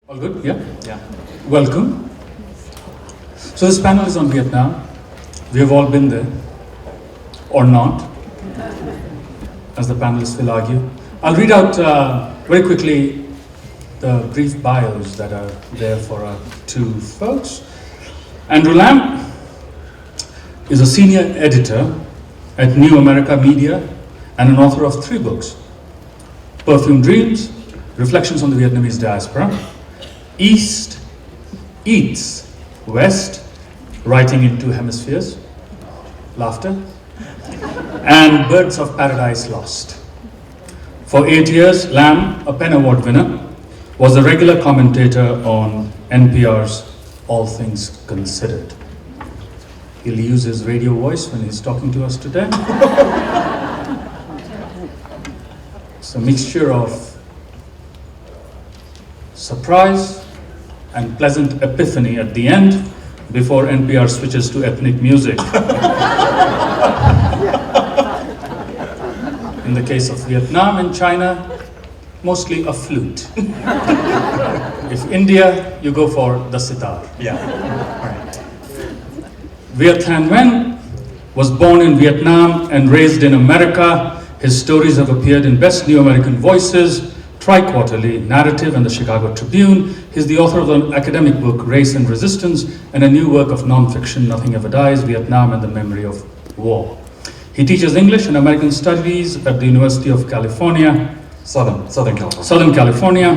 All good? Yeah? Yeah. Welcome. So this panel is on Vietnam. We have all been there, or not, as the panelists will argue. I'll read out very quickly the brief bios that are there for our two folks. Andrew Lam is a senior editor at New America Media and an author of 3 books: Perfume Dreams, Reflections on the Vietnamese Diaspora, East Eats West, Writing in Two Hemispheres, Laughter, and Birds of Paradise Lost. For 8 years, Lam, a PEN Award winner, was a regular commentator on NPR's All Things Considered. He'll use his radio voice when he's talking to us today. It's a mixture of surprise and pleasant epiphany at the end before NPR switches to ethnic music. In the case of Vietnam and China, mostly a flute. If India, you go for the sitar. Yeah. All right. Viet Thanh Nguyen was born in Vietnam and raised in America. His stories have appeared in Best New American Voices, Tri-Quarterly, Narrative, and the Chicago Tribune. He's the author of the academic book, Race and Resistance, and a new work of non-fiction, Nothing Ever Dies, Vietnam and the Memory of War. He teaches English and American Studies at the University of California, Southern California. Southern California,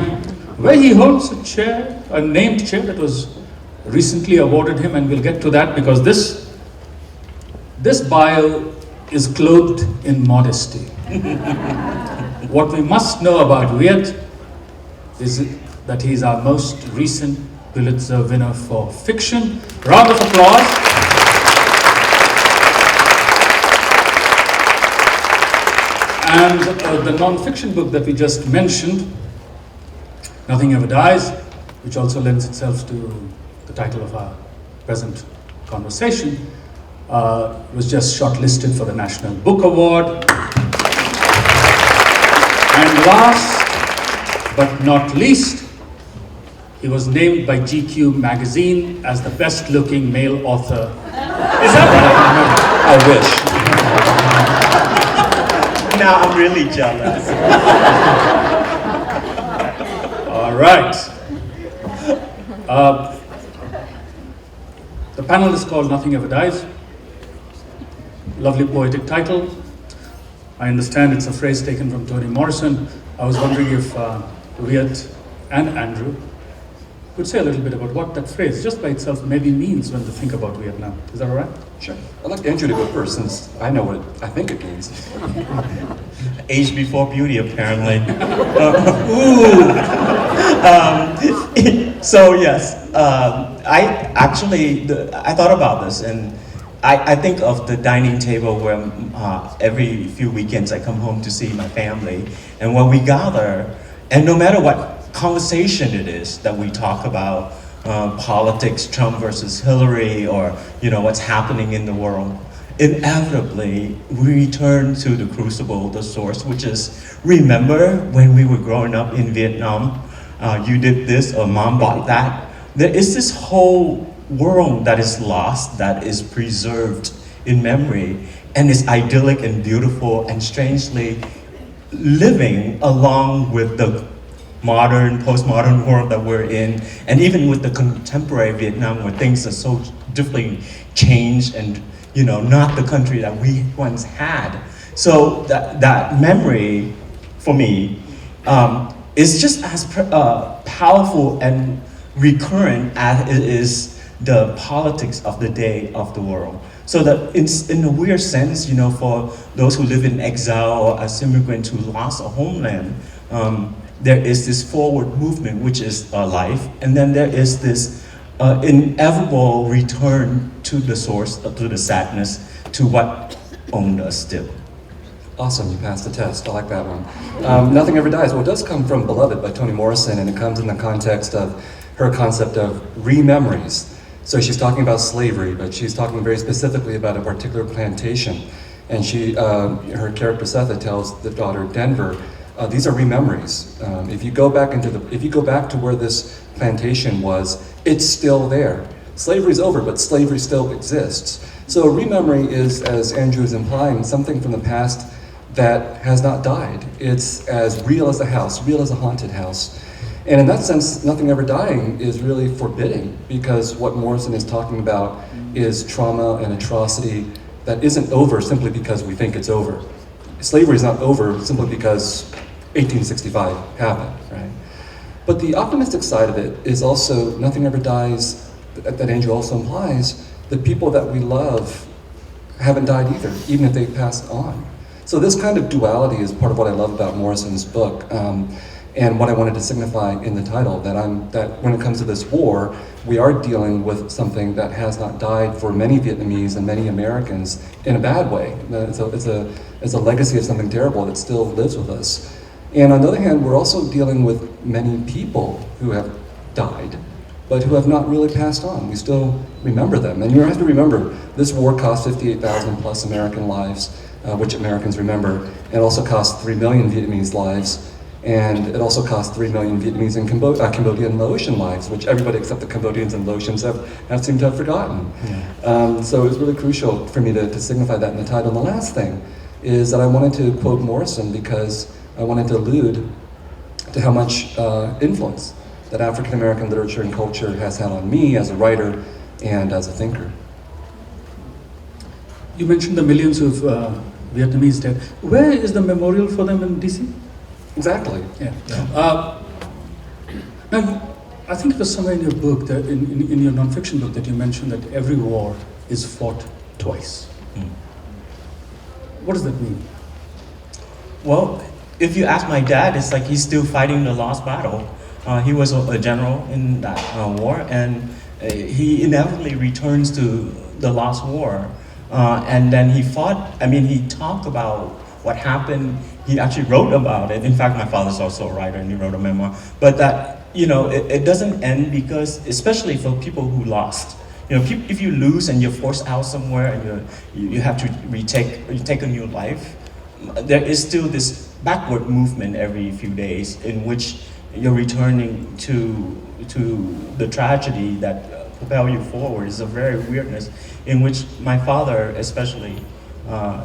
where he holds a chair, a named chair that was recently awarded him, and we'll get to that because this bio is clothed in modesty. What we must know about Viet is that he's our most recent Pulitzer winner for fiction. Round of applause. And the non-fiction book that we just mentioned, Nothing Ever Dies, which also lends itself to the title of our present conversation, was just shortlisted for the National Book Award. And last but not least, he was named by GQ magazine as the best looking male author. Is that I wish. Now I'm really jealous. All right. The panel is called Nothing Ever Dies. Lovely poetic title. I understand it's a phrase taken from Toni Morrison. I was wondering if Viet and Andrew could say a little bit about what that phrase, just by itself, maybe means when they think about Vietnam. Is that all right? Sure. I'd like Andrew to go first, since I know what I think it means. Age before beauty, apparently. So yes, I thought about this, and I think of the dining table where every few weekends I come home to see my family, and when we gather, and no matter what conversation it is that we talk about, politics, Trump versus Hillary, or what's happening in the world, inevitably we return to the crucible, the source, which is, remember when we were growing up in Vietnam, you did this or mom bought that. There is this whole world that is lost, that is preserved in memory, and is idyllic and beautiful and strangely living along with the modern, postmodern world that we're in, and even with the contemporary Vietnam where things are so differently changed and not the country that we once had. So that memory for me is just as powerful and recurrent as it is the politics of the day of the world. So that in a weird sense, for those who live in exile or as immigrants who lost a homeland, there is this forward movement, which is life, and then there is this inevitable return to the source, to the sadness, to what owned us still. Awesome, you passed the test. I like that one. Nothing Ever Dies. Well, it does come from Beloved by Toni Morrison, and it comes in the context of her concept of rememories. So she's talking about slavery, but she's talking very specifically about a particular plantation. And her character Setha tells the daughter Denver These are rememories. If you go back to where this plantation was, it's still there. Slavery's over, but slavery still exists. So a rememory is, as Andrew is implying, something from the past that has not died. It's as real as a house, real as a haunted house. And in that sense, nothing ever dying is really forbidding, because what Morrison is talking about is trauma and atrocity that isn't over simply because we think it's over. Slavery is not over simply because 1865 happened, right? But the optimistic side of it is also nothing ever dies, that Andrew also implies. The people that we love haven't died either, even if they passed on. So this kind of duality is part of what I love about Morrison's book, and what I wanted to signify in the title, that when it comes to this war, we are dealing with something that has not died for many Vietnamese and many Americans in a bad way. It's a legacy of something terrible that still lives with us. And on the other hand, we're also dealing with many people who have died, but who have not really passed on. We still remember them. And you have to remember, this war cost 58,000 plus American lives, which Americans remember. It also cost 3 million Vietnamese lives. And it also cost 3 million Vietnamese and Cambodian Laotian lives, which everybody except the Cambodians and Laotians have seemed to have forgotten. Yeah. So it was really crucial for me to signify that in the title. And the last thing is that I wanted to quote Morrison because I wanted to allude to how much influence that African American literature and culture has had on me as a writer and as a thinker. You mentioned the millions of Vietnamese dead. Where is the memorial for them in DC? Exactly. Yeah. Now, I think it was somewhere in your book, that in your nonfiction book, that you mentioned that every war is fought twice. Mm. What does that mean? Well, if you ask my dad, it's like he's still fighting the lost battle. He was a general in that war, and he inevitably returns to the lost war. And then he fought, he talked about what happened. He actually wrote about it. In fact, my father's also a writer and he wrote a memoir. But that, it doesn't end because, especially for people who lost, if you lose and you're forced out somewhere and you have to take a new life, there is still this backward movement every few days in which you're returning to the tragedy that propel you forward. It's a very weirdness in which my father especially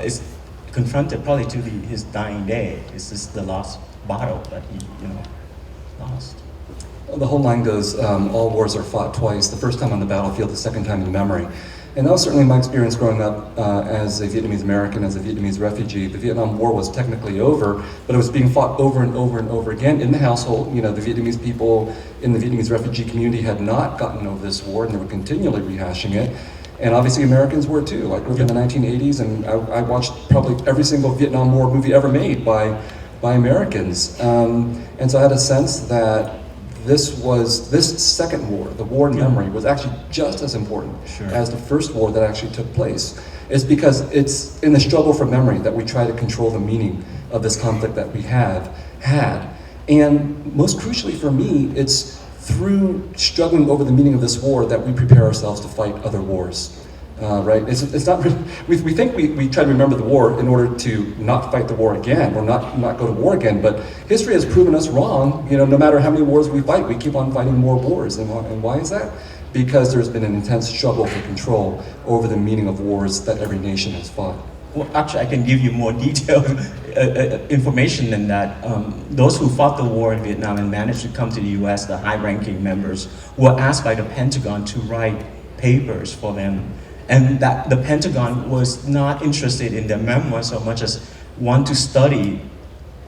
is confronted probably to his dying day. It's just the lost battle that he lost. The whole line goes, all wars are fought twice, the first time on the battlefield, the second time in memory. And that was certainly my experience growing up as a Vietnamese American, as a Vietnamese refugee. The Vietnam War was technically over, but it was being fought over and over and over again in the household. The Vietnamese people in the Vietnamese refugee community had not gotten over this war, and they were continually rehashing it. And obviously Americans were too. I grew up in the 1980s, and I watched probably every single Vietnam War movie ever made by Americans. And so I had a sense that this second war, the war in memory, was actually just as important as the first war that actually took place. It's because it's in the struggle for memory that we try to control the meaning of this conflict that we have had. And most crucially for me, it's through struggling over the meaning of this war that we prepare ourselves to fight other wars. Right? It's not really, we think we try to remember the war in order to not fight the war again or not go to war again, but history has proven us wrong. No matter how many wars we fight, we keep on fighting more wars. And why is that? Because there's been an intense struggle for control over the meaning of wars that every nation has fought. Well, actually, I can give you more detailed information than that. Those who fought the war in Vietnam and managed to come to the US, the high-ranking members, were asked by the Pentagon to write papers for them. And that the Pentagon was not interested in their memoir so much as want to study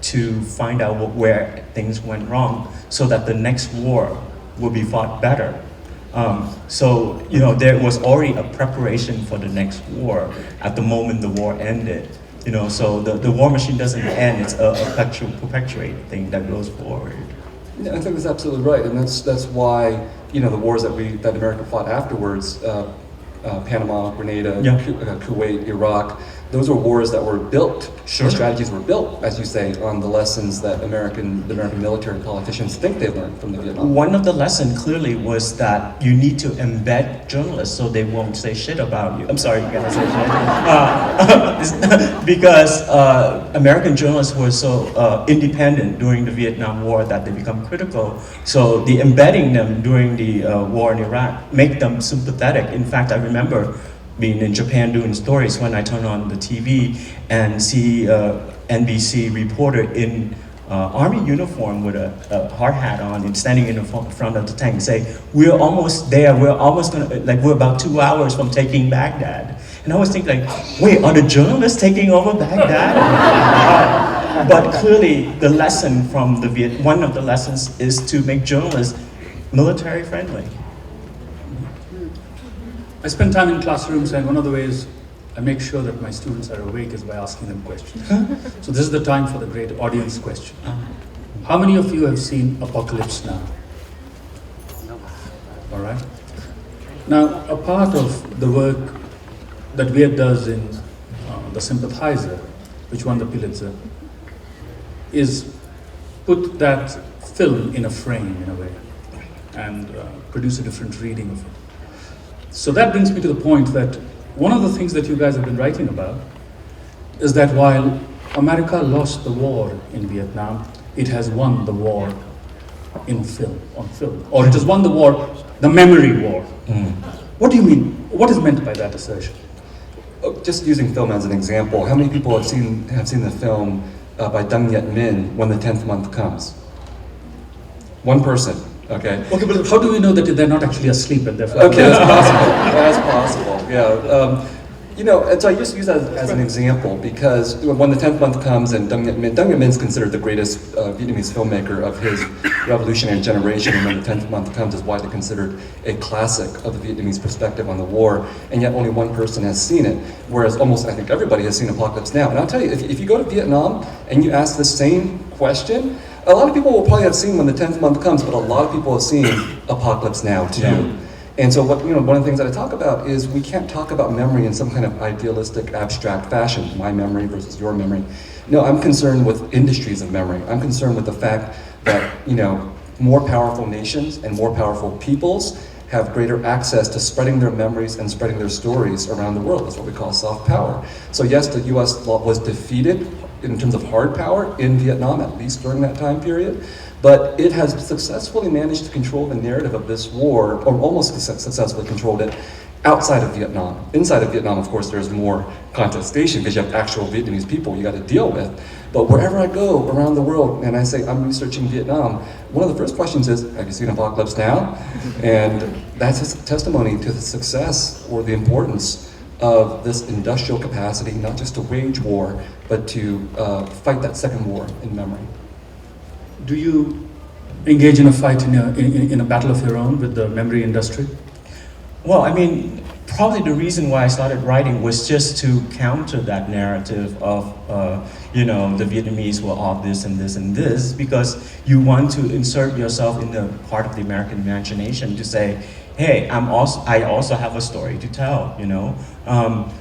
to find out where things went wrong so that the next war will be fought better. So there was already a preparation for the next war at the moment the war ended. So the war machine doesn't end, it's a perpetuate thing that goes forward. Yeah, I think that's absolutely right, and that's why the wars that America fought afterwards, Panama, Grenada, Kuwait, Iraq, those are wars that were built, Sure. the strategies were built, as you say, on the lessons that the American military and politicians think they learned from the Vietnam War. One of the lessons clearly was that you need to embed journalists so they won't say shit about you. I'm sorry, you gotta say shit. Because American journalists were so independent during the Vietnam War that they become critical. So the embedding them during the war in Iraq make them sympathetic. In fact, I remember being in Japan doing stories when I turn on the TV and see NBC reporter in army uniform with a hard hat on and standing in the front of the tank say, "We're almost there, we're almost gonna, like we're about 2 hours from taking Baghdad." And I was thinking like, wait, are the journalists taking over Baghdad? But clearly the lesson from the one of the lessons is to make journalists military friendly. I spend time in classrooms, and one of the ways I make sure that my students are awake is by asking them questions. So this is the time for the great audience question. How many of you have seen Apocalypse Now? All right. Now, a part of the work that Viet does in The Sympathizer, which won the Pulitzer, is put that film in a frame, in a way, and produce a different reading of it. So that brings me to the point that one of the things that you guys have been writing about is that while America lost the war in Vietnam, it has won the war on film, or it has won the war, the memory war. What do you mean? What is meant by that assertion? Just using film as an example, how many people have seen the film by Deng Viet Minh, When the 10th Month Comes? One person. Okay. Okay, but how do we know that they're not actually asleep and therefore? Okay, that's possible. That's possible. Yeah. And so I just use that as an example because when the 10th month comes and Deng Viet Minh is considered the greatest Vietnamese filmmaker of his revolutionary generation, and when the 10th month comes is widely considered a classic of the Vietnamese perspective on the war, and yet only one person has seen it, whereas almost I think everybody has seen Apocalypse Now. And I'll tell you, if you go to Vietnam and you ask the same question, a lot of people will probably have seen When the 10th Month Comes, but a lot of people have seen Apocalypse Now too. Yeah. And so one of the things that I talk about is we can't talk about memory in some kind of idealistic, abstract fashion, my memory versus your memory. No, I'm concerned with industries of memory. I'm concerned with the fact that, more powerful nations and more powerful peoples have greater access to spreading their memories and spreading their stories around the world. That's what we call soft power. So yes, the US was defeated in terms of hard power in Vietnam, at least during that time period, but it has successfully managed to control the narrative of this war, or almost successfully controlled it, outside of Vietnam. Inside of Vietnam, of course, there's more contestation because you have actual Vietnamese people you got to deal with. But wherever I go around the world and I say I'm researching Vietnam, one of the first questions is, have you seen Apocalypse Now? And that's a testimony to the success or the importance of this industrial capacity, not just to wage war, but to fight that second war in memory. Do you engage in a fight in a battle of your own with the memory industry? Well, I mean, probably the reason why I started writing was just to counter that narrative of, the Vietnamese were all this and this and this, because you want to insert yourself in the part of the American imagination to say, hey, I also have a story to tell,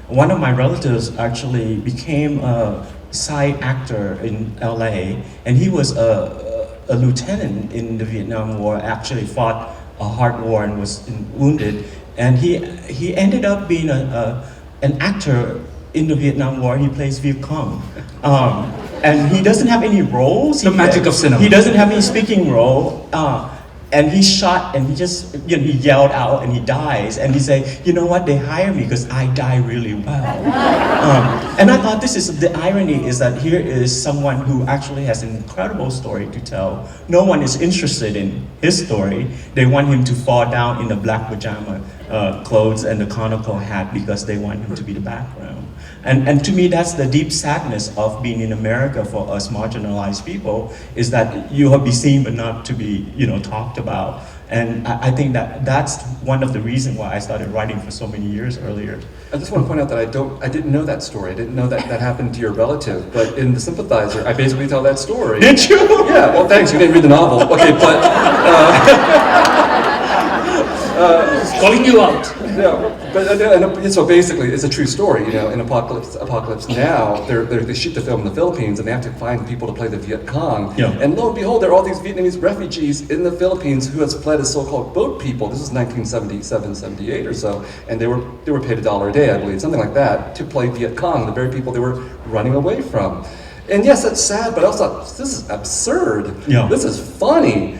One of my relatives actually became a side actor in LA, and he was a lieutenant in the Vietnam War, actually fought a hard war and was wounded. And he ended up being an actor in the Vietnam War. He plays Viet Cong. And he doesn't have any roles. The magic of cinema. He doesn't have any speaking role. And he shot and he just, he yelled out and he dies. And he say, you know what, they hire me because I die really well. And I thought the irony is that here is someone who actually has an incredible story to tell. No one is interested in his story. They want him to fall down in the black pajama clothes and the conical hat because they want him to be the background. And to me, that's the deep sadness of being in America for us marginalized people, is that you will be seen but not to be, talked about. And I think that's one of the reasons why I started writing for so many years earlier. I just want to point out that I didn't know that story. I didn't know that happened to your relative. But in The Sympathizer, I basically tell that story. Did you? Yeah. Well, thanks. You didn't read the novel. Okay, but He's calling you out. Yeah, but so basically, it's a true story. You know, in Apocalypse Now, they shoot the film in the Philippines, and they have to find people to play the Viet Cong. Yeah. And lo and behold, there are all these Vietnamese refugees in the Philippines who has fled as so-called boat people. This is 1977, 78 or so, and they were paid $1 a day, I believe, something like that, to play Viet Cong, the very people they were running away from. And yes, it's sad, but also this is absurd. Yeah. This is funny.